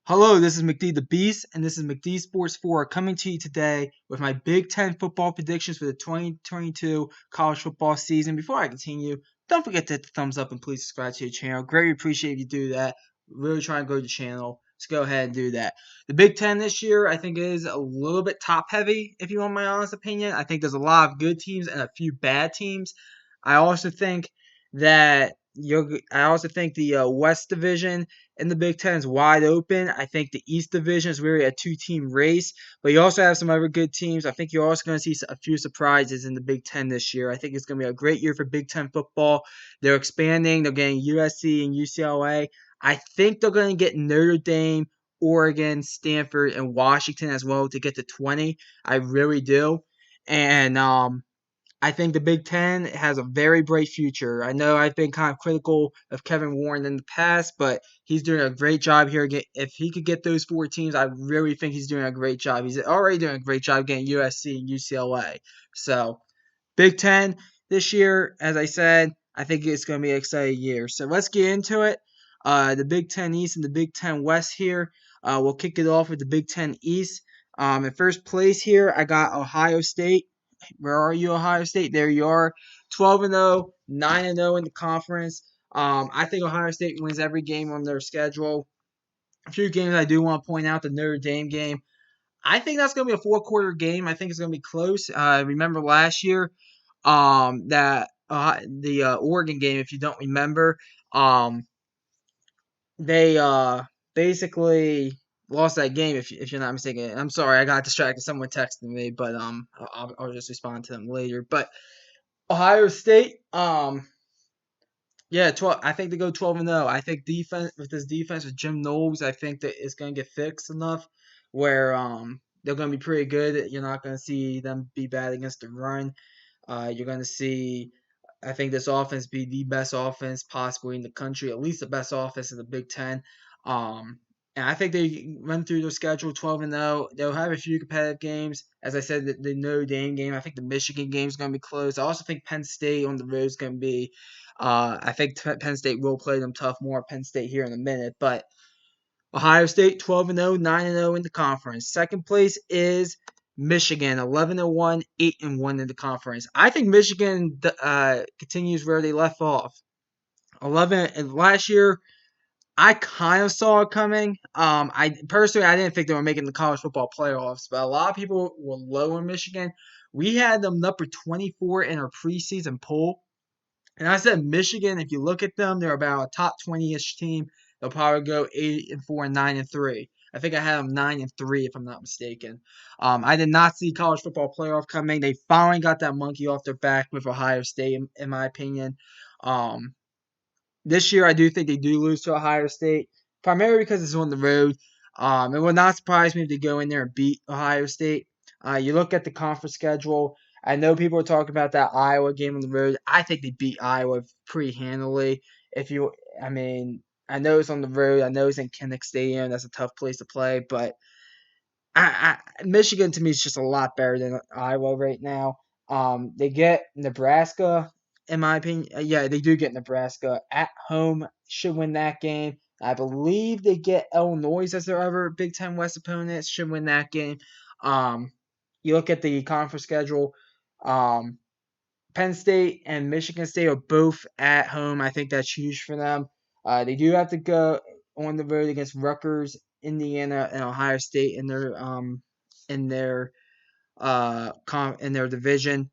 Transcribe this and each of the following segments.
Hello, this is McD the Beast, and this is McD Sports 4 coming to you today with my Big Ten football predictions for the 2022 college football season. Before I continue, don't forget to hit the thumbs up and please subscribe to the channel. Greatly appreciate if you do that. Really trying to grow the channel. So go ahead and do that. The Big Ten this year, I think, is a little bit top heavy, if you want my honest opinion. I think there's a lot of good teams and a few bad teams. I also think the West Division in the Big Ten is wide open. I think the East Division is really a two-team race, but you also have some other good teams. I think you're also going to see a few surprises in the Big Ten this year. I think it's going to be a great year for Big Ten football. They're expanding. They're getting USC and UCLA. I think they're going to get Notre Dame, Oregon, Stanford, and Washington as well to get to 20. I really do. And I think the Big Ten has a very bright future. I know I've been kind of critical of Kevin Warren in the past, but he's doing a great job here. If he could get those four teams, I really think he's doing a great job. He's already doing a great job getting USC and UCLA. So, Big Ten this year, as I said, I think it's going to be an exciting year. So, let's get into it. The Big Ten East and the Big Ten West here. We'll kick it off with the Big Ten East. In first place here, I got Ohio State. Where are you, Ohio State? There you are. 12-0, 9-0 in the conference. I think Ohio State wins every game on their schedule. A few games I do want to point out, the Notre Dame game. I think that's going to be a four-quarter game. I think it's going to be close. Remember last year that the Oregon game, if you don't remember, they basically lost that game if you're not mistaken. I'm sorry, I got distracted. Someone texted me, but I'll just respond to them later. But Ohio State, yeah, 12. I think they go 12-0. I think defense with Jim Knowles, I think that it's gonna get fixed enough where they're gonna be pretty good. You're not gonna see them be bad against the run. You're gonna see, I think, this offense be the best offense possibly in the country, at least the best offense in the Big Ten. Um, and I think they run through their schedule 12-0. They'll have a few competitive games. As I said, the Notre Dame game. I think the Michigan game is going to be close. I also think Penn State on the road is going to be. I think Penn State will play them tough. More Penn State here in a minute, but Ohio State 12-0, 9-0 in the conference. Second place is Michigan, 11-1, 8-1 in the conference. I think Michigan continues where they left off. 11 and last year, I kind of saw it coming. I didn't think they were making the college football playoffs, but a lot of people were low on Michigan. We had them number 24 in our preseason poll. And I said Michigan, if you look at them, they're about a top 20-ish team. They'll probably go 8-4 and 9-3. I think I had them 9-3 if I'm not mistaken. I did not see college football playoff coming. They finally got that monkey off their back with Ohio State, in my opinion. This year, I do think they do lose to Ohio State, primarily because it's on the road. It would not surprise me if they go in there and beat Ohio State. You look at the conference schedule. I know people are talking about that Iowa game on the road. I think they beat Iowa pretty handily. I know it's on the road. I know it's in Kinnick Stadium. That's a tough place to play, but Michigan to me is just a lot better than Iowa right now. They get Nebraska, in my opinion. Yeah, they do get Nebraska at home. Should win that game. I believe they get Illinois as their other Big Ten West opponent. Should win that game. You look at the conference schedule. Um, Penn State and Michigan State are both at home. I think that's huge for them. They do have to go on the road against Rutgers, Indiana, and Ohio State in their in their division.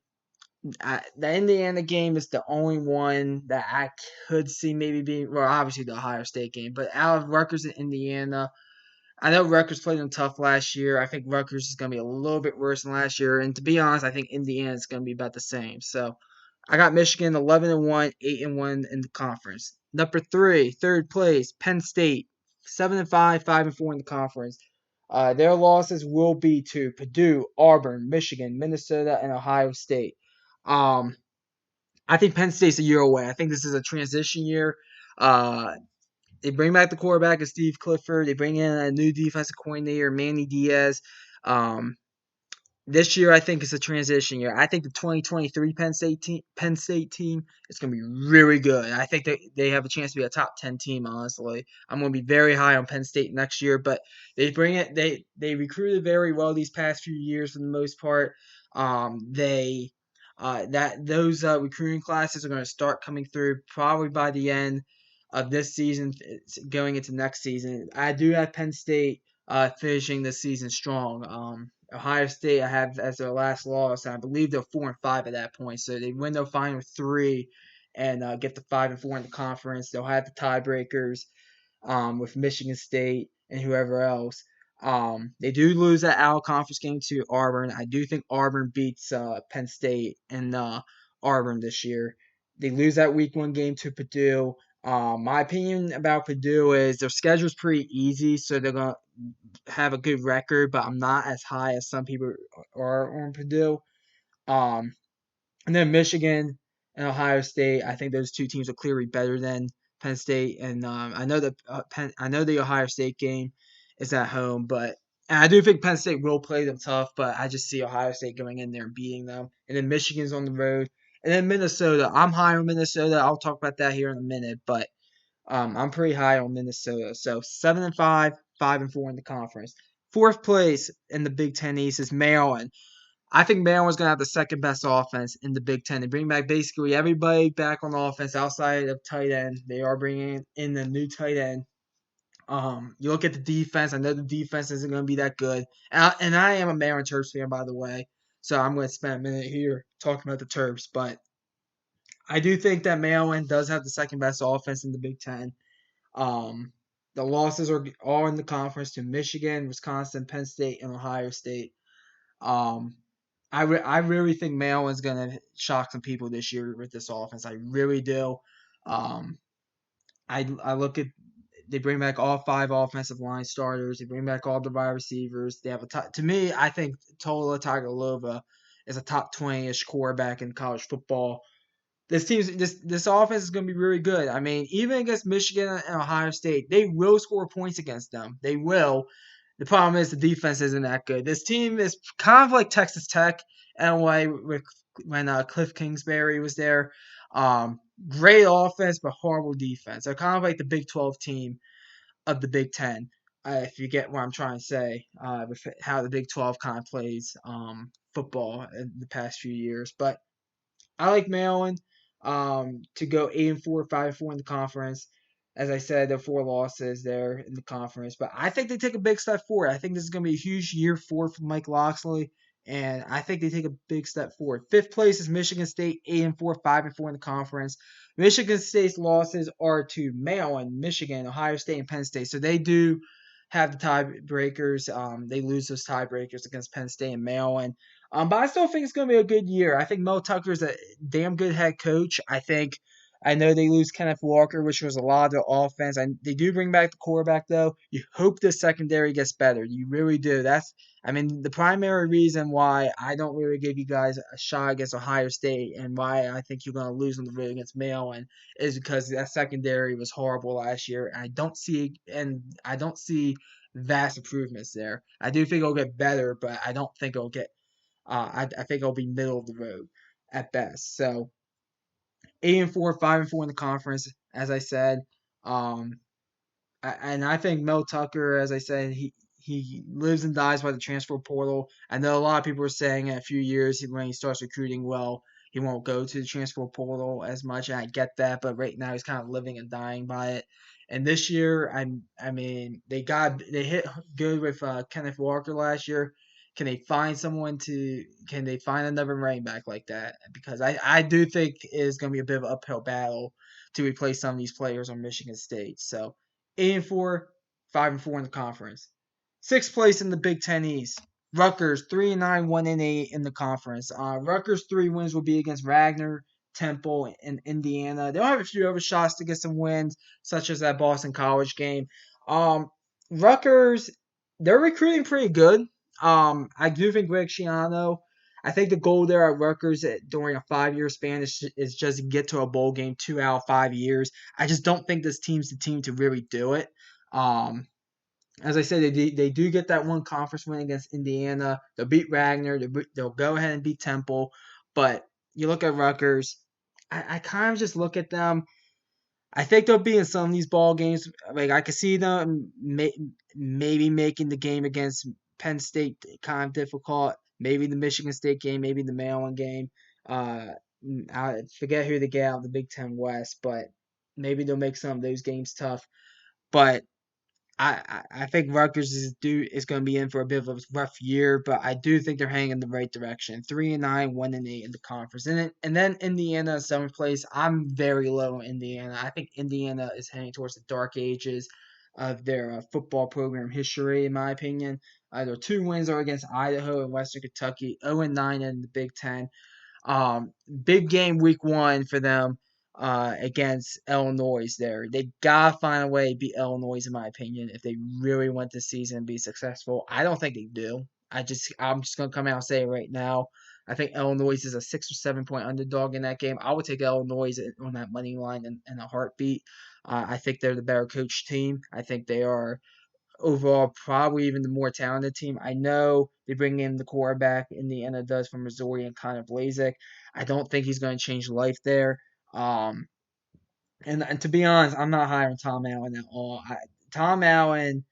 The Indiana game is the only one that I could see maybe being, well, obviously the Ohio State game, but out of Rutgers and Indiana, I know Rutgers played them tough last year. I think Rutgers is going to be a little bit worse than last year, and to be honest, I think Indiana is going to be about the same. So I got Michigan 11-1, 8-1 in the conference. Number 3, third place, Penn State 7-5, 5-4 in the conference. Their losses will be to Purdue, Auburn, Michigan, Minnesota, and Ohio State. Um, I think Penn State's a year away. I think this is a transition year. Uh, they bring back the quarterback of Steve Clifford. They bring in a new defensive coordinator, Manny Diaz. Um, This year, I think it's a transition year. I think the 2023 Penn State team is going to be really good. I think they have a chance to be a top 10 team. Honestly, I'm going to be very high on Penn State next year. But they recruited very well these past few years for the most part. They that those recruiting classes are going to start coming through probably by the end of this season, going into next season. I do have Penn State finishing the season strong. Ohio State I have as their last loss, and I believe they're 4-5 at that point. So they win their final three and get the 5-4 in the conference. They'll have the tiebreakers with Michigan State and whoever else. They do lose that out conference game to Auburn. I do think Auburn beats Penn State and Auburn this year. They lose that week one game to Purdue. My opinion about Purdue is their schedule's pretty easy, so they're gonna have a good record, but I'm not as high as some people are on Purdue. Um, and then Michigan and Ohio State, I think those two teams are clearly better than Penn State. And I know the Ohio State game is at home, but and I do think Penn State will play them tough. But I just see Ohio State going in there and beating them. And then Michigan's on the road, and then Minnesota. I'm high on Minnesota. I'll talk about that here in a minute, but I'm pretty high on Minnesota. So 7-5, 5-4 in the conference. Fourth place in the Big Ten East is Maryland. I think Maryland's going to have the second best offense in the Big Ten. They bring back basically everybody back on offense outside of tight end. They are bringing in the new tight end. You look at the defense. I know the defense isn't going to be that good. And I am a Maryland Terps fan, by the way. So I'm going to spend a minute here talking about the Terps. But I do think that Maryland does have the second best offense in the Big Ten. Um, the losses are all in the conference to Michigan, Wisconsin, Penn State, and Ohio State. Um, I really think Maryland's gonna shock some people this year with this offense. I really do. Um, I look at they bring back all five offensive line starters. They bring back all the wide receivers. They have to me. I think Tola Tagovailoa is a top 20-ish quarterback in college football. This offense is going to be really good. I mean, even against Michigan and Ohio State, they will score points against them. They will. The problem is the defense isn't that good. This team is kind of like Texas Tech in a way with when Cliff Kingsbury was there. Great offense, but horrible defense. They're kind of like the Big 12 team of the Big 10, if you get what I'm trying to say, with how the Big 12 kind of plays football in the past few years. But I like Maryland to go 8-4, 5-4 in the conference. As I said, there are four losses there in the conference, but I think they take a big step forward. I think this is going to be a huge year for Mike Locksley, and I think they take a big step forward. Fifth place is Michigan State, 8-4, 5-4 in the conference. Michigan State's losses are to Maryland, Michigan, Ohio State, and Penn State, so they do have the tiebreakers. They lose those tiebreakers against Penn State and Maryland. But I still think it's going to be a good year. I think Mel Tucker is a damn good head coach. I know they lose Kenneth Walker, which was a lot of their offense. And they do bring back the quarterback, though. You hope the secondary gets better. You really do. The primary reason why I don't really give you guys a shot against Ohio State and why I think you're going to lose on the road against Maryland is because that secondary was horrible last year. And I don't see vast improvements there. I do think it'll get better, but I don't think it'll get I think it'll be middle of the road at best. So 8-4, 5-4 in the conference, as I said. Um, and I think Mel Tucker, as I said, he lives and dies by the transfer portal. I know a lot of people are saying in a few years when he starts recruiting well, he won't go to the transfer portal as much. And I get that, but right now he's kind of living and dying by it. And this year, they hit good with Kenneth Walker last year. Can they find another running back like that? Because I do think it is going to be a bit of an uphill battle to replace some of these players on Michigan State. So 8-4, 5-4 in the conference. Sixth place in the Big Ten East. Rutgers 3-9, 1-8 in the conference. Rutgers' 3 wins will be against Wagner, Temple, and Indiana. They'll have a few other shots to get some wins, such as that Boston College game. Rutgers, they're recruiting pretty good. I do think Greg Schiano. I think the goal there at Rutgers during a 5-year span is just to get to a bowl game 2 out of 5 years. I just don't think this team's the team to really do it. as I said, they do get that one conference win against Indiana. They'll beat Ragnar. They'll go ahead and beat Temple. But you look at Rutgers, I kind of just look at them. I think they'll be in some of these ball games. Like I could see them maybe making the game against Penn State kind of difficult. Maybe the Michigan State game. Maybe the Maryland game. Uh, I forget who they get out of the Big Ten West, but maybe they'll make some of those games tough. But I think Rutgers is going to be in for a bit of a rough year, but I do think they're heading in the right direction. 3-9, 1-8 in the conference, and then Indiana seventh place. I'm very low on Indiana. I think Indiana is heading towards the dark ages of their football program history, in my opinion. Their 2 wins are against Idaho and Western Kentucky. 0-9 in the Big Ten. Big game week 1 for them against Illinois there. They gotta find a way to beat Illinois, in my opinion, if they really want this season to be successful. I don't think they do. I'm just gonna come out and say it right now. I think Illinois is a 6 or 7 point underdog in that game. I would take Illinois on that money line in a heartbeat. I think they're the better coach team. I think they are overall probably even the more talented team. I know they bring in the quarterback Indiana does from Missouri and Connor Blazek. I don't think he's going to change life there. Um, and to be honest, I'm not high on Tom Allen at all. Tom Allen,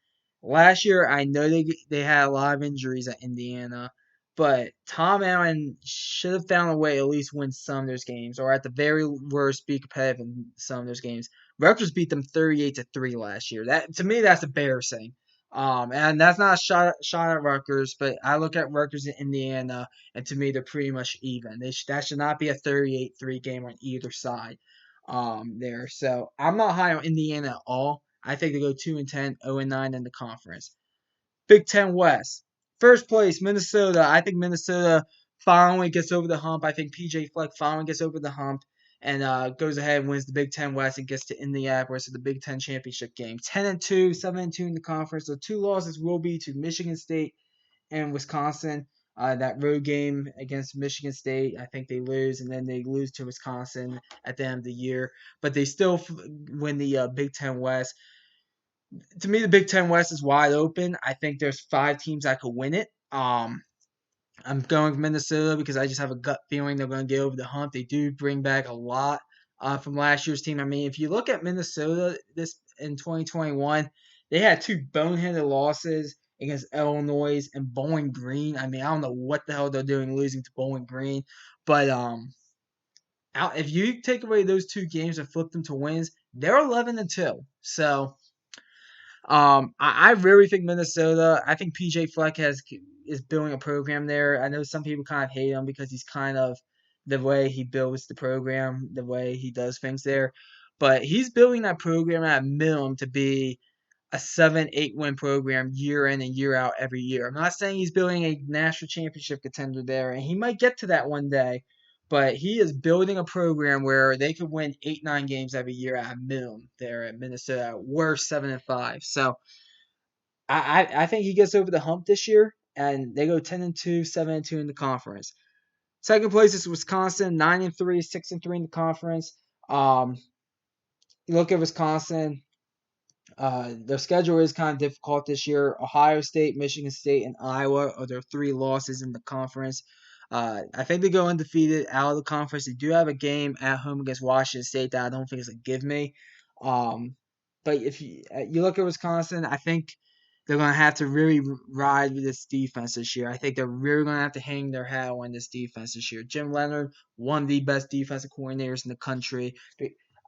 last year, I know they had a lot of injuries at Indiana, but Tom Allen should have found a way to at least win some of those games, or at the very worst, be competitive in some of those games. Rutgers beat them 38-3 last year. That to me, that's embarrassing. And that's not a shot at Rutgers, but I look at Rutgers in Indiana, and to me, they're pretty much even. That should not be a 38-3 game on either side there. So I'm not high on Indiana at all. I think they go 2-10, 0-9 in the conference. Big Ten West. First place, Minnesota. I think Minnesota finally gets over the hump. I think PJ Fleck finally gets over the hump and goes ahead and wins the Big Ten West and gets to Indianapolis at the Big Ten championship game. 10-2, 7-2 in the conference. So 2 losses will be to Michigan State and Wisconsin. That road game against Michigan State, I think they lose, and then they lose to Wisconsin at the end of the year. But they still win the Big Ten West. To me, the Big Ten West is wide open. I think there's 5 teams that could win it. I'm going with Minnesota because I just have a gut feeling they're going to get over the hump. They do bring back a lot from last year's team. I mean, if you look at Minnesota this in 2021, they had 2 boneheaded losses against Illinois and Bowling Green. I mean, I don't know what the hell they're doing losing to Bowling Green, but if you take away those 2 games and flip them to wins, they're 11-2. So I really think Minnesota. I think PJ Fleck is building a program there. I know some people kind of hate him because he's kind of the way he builds the program, the way he does things there. But he's building that program at a minimum to be a 7-8 win program year in and year out every year. I'm not saying he's building a national championship contender there, and he might get to that one day. But he is building a program where they could win 8-9 games every year at a minimum there at Minnesota. Worst 7-5. So I think he gets over the hump this year, and they go 10-2, 7-2 in the conference. Second place is Wisconsin, 9-3, 6-3 in the conference. You look at Wisconsin. Their schedule is kind of difficult this year. Ohio State, Michigan State, and Iowa are their 3 losses in the conference. I think they go undefeated out of the conference. They do have a game at home against Washington State that I don't think is a give me. But if you look at Wisconsin, I think they're going to have to really ride with this defense this year. I think they're really going to have to hang their hat on this defense this year. Jim Leonard, one of the best defensive coordinators in the country.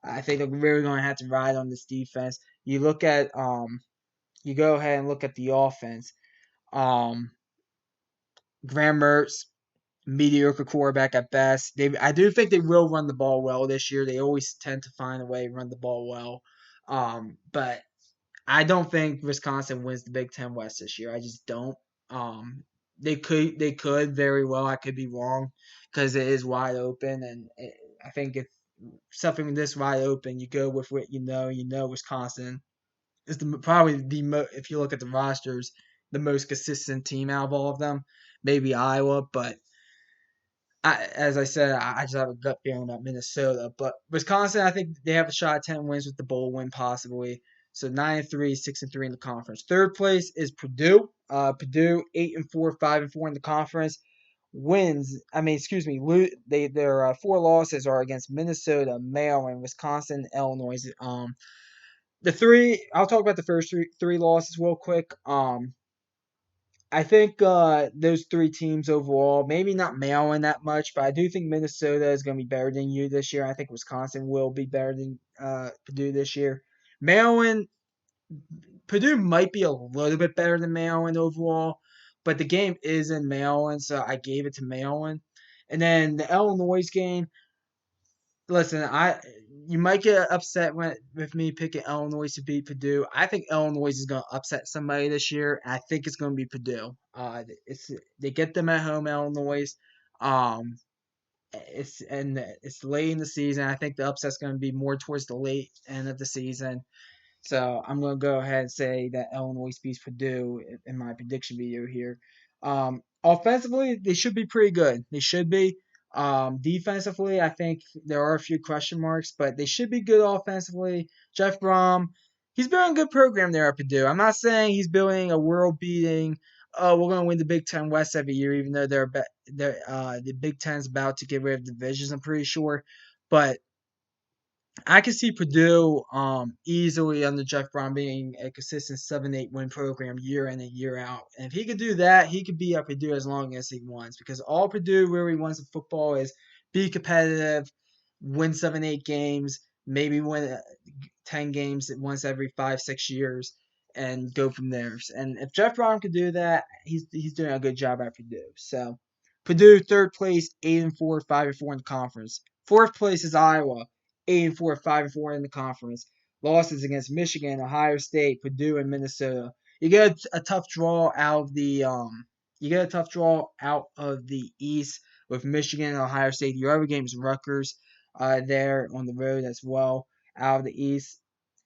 I think they're really going to have to ride on this defense. You look at you go ahead and look at the offense. Graham Mertz, mediocre quarterback at best. I do think they will run the ball well this year. They always tend to find a way to run the ball well. But I don't think Wisconsin wins the Big Ten West this year. I just don't. They could very well. I could be wrong because it is wide open, and I think if something this wide open, you go with what you know. You know, Wisconsin is probably if you look at the rosters, the most consistent team out of all of them. Maybe Iowa, but as I said, I just have a gut feeling about Minnesota. But Wisconsin, I think they have a shot at 10 wins with the bowl win possibly. So 9-3, 6-3 in the conference. Third place is Purdue. Purdue 8-4, 5-4 in the conference. Wins. I mean, excuse me. Their four losses are against Minnesota, Maryland, Wisconsin, Illinois. The three. I'll talk about the first three losses real quick. I think those three teams overall, maybe not Maryland that much, but I do think Minnesota is going to be better than you this year. I think Wisconsin will be better than Purdue this year. Maryland, Purdue might be a little bit better than Maryland overall, but the game is in Maryland, so I gave it to Maryland. And then the Illinois game, listen, you might get upset with me picking Illinois to beat Purdue. I think Illinois is going to upset somebody this year. And I think it's going to be Purdue. They get them at home, Illinois. Um, it's late in the season. I think the upset's going to be more towards the late end of the season. So I'm going to go ahead and say that Illinois beats Purdue in my prediction video here. Offensively, they should be pretty good. They should be. Defensively, I think there are a few question marks, but they should be good offensively. Jeff Brom, he's building a good program there at Purdue. I'm not saying he's building a world-beating, oh, we're going to win the Big Ten West every year, even though the Big Ten's about to get rid of divisions, I'm pretty sure. But I can see Purdue easily under Jeff Brown being a consistent 7-8 win program year in and year out. And if he could do that, he could be at Purdue as long as he wants. Because all Purdue really wants in football is be competitive, win 7-8 games, maybe win 10 games once every 5-6 years, and go from there. And if Jeff Brown could do that, he's doing a good job at Purdue. So Purdue third place, 8-4, 5-4 in the conference. Fourth place is Iowa. 8-4, 5-4 in the conference. Losses against Michigan, Ohio State, Purdue, and Minnesota. You get a tough draw out of the East with Michigan and Ohio State. Your other game is Rutgers there on the road as well out of the East.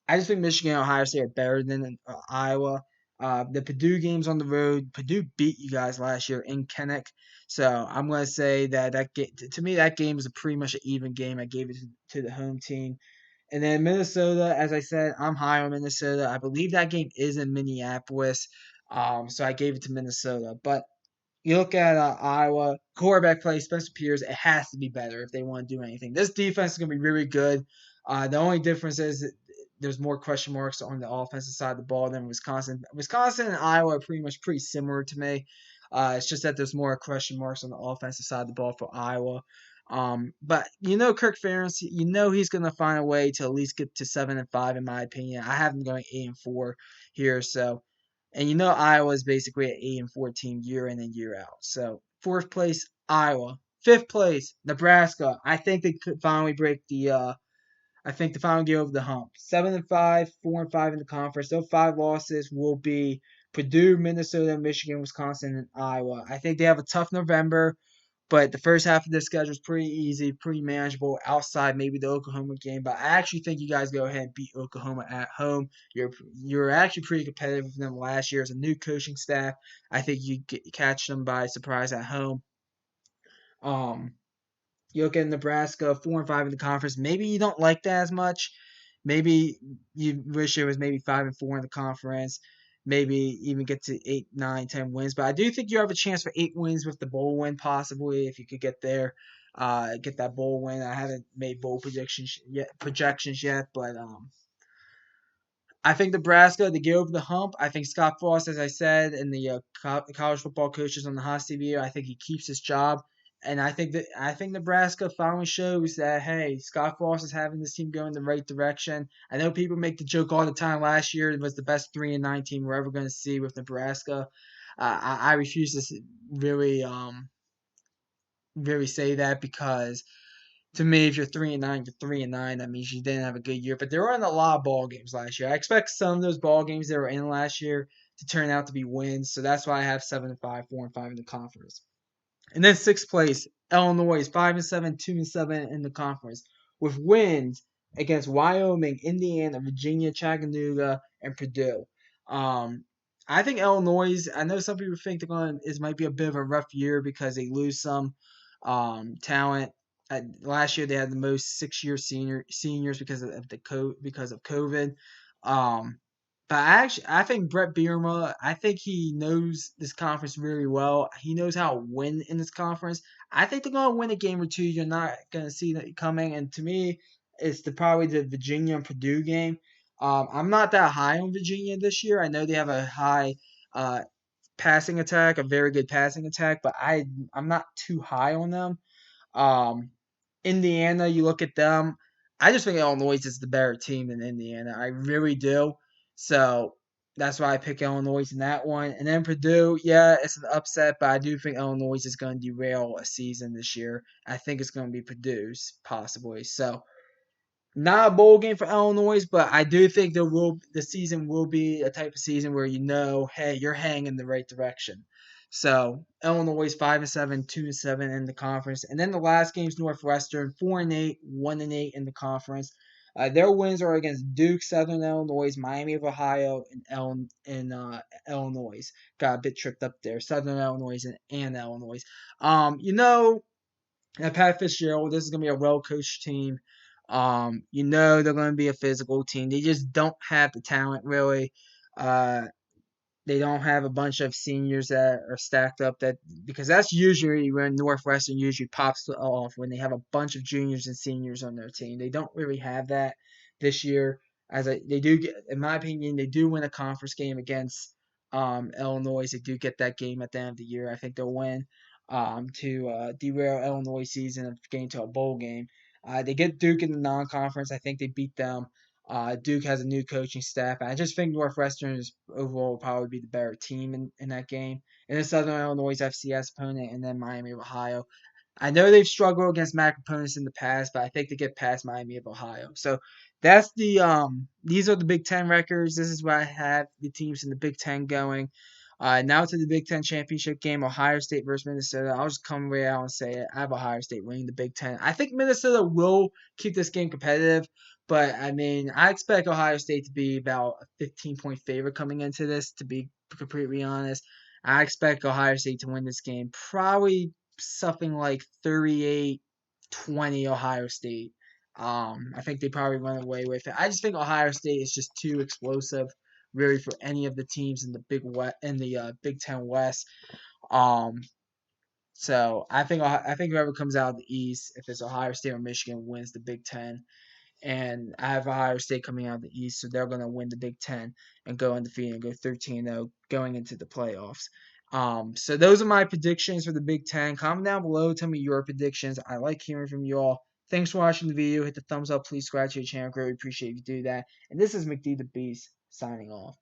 I just think Michigan and Ohio State are better than Iowa. The Purdue games on the road. Purdue beat you guys last year in Kinnick, so I'm going to say to me that game is a pretty much an even game. I gave it to the home team. And then Minnesota, as I said, I'm high on Minnesota. I believe that game is in Minneapolis, so I gave it to Minnesota. But you look at Iowa, quarterback play, Spencer Peters, it has to be better if they want to do anything. This defense is going to be really good. The only difference is that there's more question marks on the offensive side of the ball than Wisconsin. Wisconsin and Iowa are pretty similar to me. It's just that there's more question marks on the offensive side of the ball for Iowa. But Kirk Ferentz, he's going to find a way to at least get to 7-5 in my opinion. I have them going 8-4 here, so. And Iowa is basically an 8-4 team year in and year out. So fourth place, Iowa. Fifth place, Nebraska. I think they could finally break the I think the final get over the hump. 7-5, 4-5 in the conference. Those 5 losses will be Purdue, Minnesota, Michigan, Wisconsin, and Iowa. I think they have a tough November, but the first half of their schedule is pretty easy, pretty manageable outside maybe the Oklahoma game. But I actually think you guys go ahead and beat Oklahoma at home. You're actually pretty competitive with them last year as a new coaching staff. I think you catch them by surprise at home. You look at Nebraska, 4-5 in the conference. Maybe you don't like that as much. Maybe you wish it was maybe 5-4 in the conference. Maybe even get to 8, 9, 10 wins. But I do think you have a chance for 8 wins with the bowl win, possibly if you could get there, get that bowl win. I haven't made bowl projections yet, but I think Nebraska to get over the hump. I think Scott Frost, as I said, and the college football coaches on the hot seat video, I think he keeps his job, and I think Nebraska finally shows that hey, Scott Frost is having this team go in the right direction. I know people make the joke all the time. Last year it was the best 3-9 team we're ever going to see with Nebraska. I refuse to really say that because to me, if you're 3-9, you're 3-9. That means you didn't have a good year. But there were in a lot of ball games last year. I expect some of those ball games that were in last year to turn out to be wins. So that's why I have 7-5, 4-5 in the conference. And then sixth place, Illinois is 5-7, 2-7 in the conference, with wins against Wyoming, Indiana, Virginia, Chattanooga, and Purdue. I think Illinois. I know some people think it might be a bit of a rough year because they lose some talent. Last year they had the most 6-year seniors because of COVID. Um, but I think Brett Bierma, I think he knows this conference really well. He knows how to win in this conference. I think they're going to win a game or two. You're not going to see that coming. And to me, it's probably the Virginia and Purdue game. I'm not that high on Virginia this year. I know they have a high uh, passing attack, a very good passing attack, but I'm not too high on them. Um, Indiana, you look at them. I just think Illinois is the better team than Indiana. I really do. So that's why I pick Illinois in that one. And then Purdue, yeah, it's an upset, but I do think Illinois is going to derail a season this year. I think it's going to be Purdue's possibly. So not a bowl game for Illinois, but I do think the season will be a type of season where hey, you're heading in the right direction. So Illinois 5-7, 2-7 in the conference, and then the last game's Northwestern 4-8, 1-8 in the conference. Their wins are against Duke, Southern Illinois, Miami of Ohio, and Illinois. Got a bit tripped up there. Southern Illinois and Illinois. You know, and Pat Fitzgerald, this is going to be a well coached team. You know they're going to be a physical team. They just don't have the talent really. Uh, they don't have a bunch of seniors that are stacked up because that's usually when Northwestern usually pops off when they have a bunch of juniors and seniors on their team. They don't really have that this year. They do get, in my opinion, they do win a conference game against Illinois. They do get that game at the end of the year. I think they'll win to derail Illinois' season of getting to a bowl game. They get Duke in the non-conference. I think they beat them. Duke has a new coaching staff. I just think Northwestern is overall will probably be the better team in that game. And then Southern Illinois' FCS opponent, and then Miami of Ohio. I know they've struggled against MAC opponents in the past, but I think they get past Miami of Ohio. So that's these are the Big Ten records. This is where I have the teams in the Big Ten going. Now to the Big Ten championship game, Ohio State versus Minnesota. I'll just come right out and say it. I have Ohio State winning the Big Ten. I think Minnesota will keep this game competitive, but I mean, I expect Ohio State to be about a 15-point favorite coming into this. To be completely honest, I expect Ohio State to win this game. Probably something like 38-20 Ohio State. I think they probably run away with it. I just think Ohio State is just too explosive, really, for any of the teams in the Big Ten West. Um, so I think whoever comes out of the East, if it's Ohio State or Michigan, wins the Big Ten. And I have Ohio State coming out of the East, so they're going to win the Big Ten and go undefeated and go 13-0 going into the playoffs. So those are my predictions for the Big Ten. Comment down below. Tell me your predictions. I like hearing from you all. Thanks for watching the video. Hit the thumbs up. Please subscribe to the channel. Greatly appreciate if you do that. And this is McD the Beast signing off.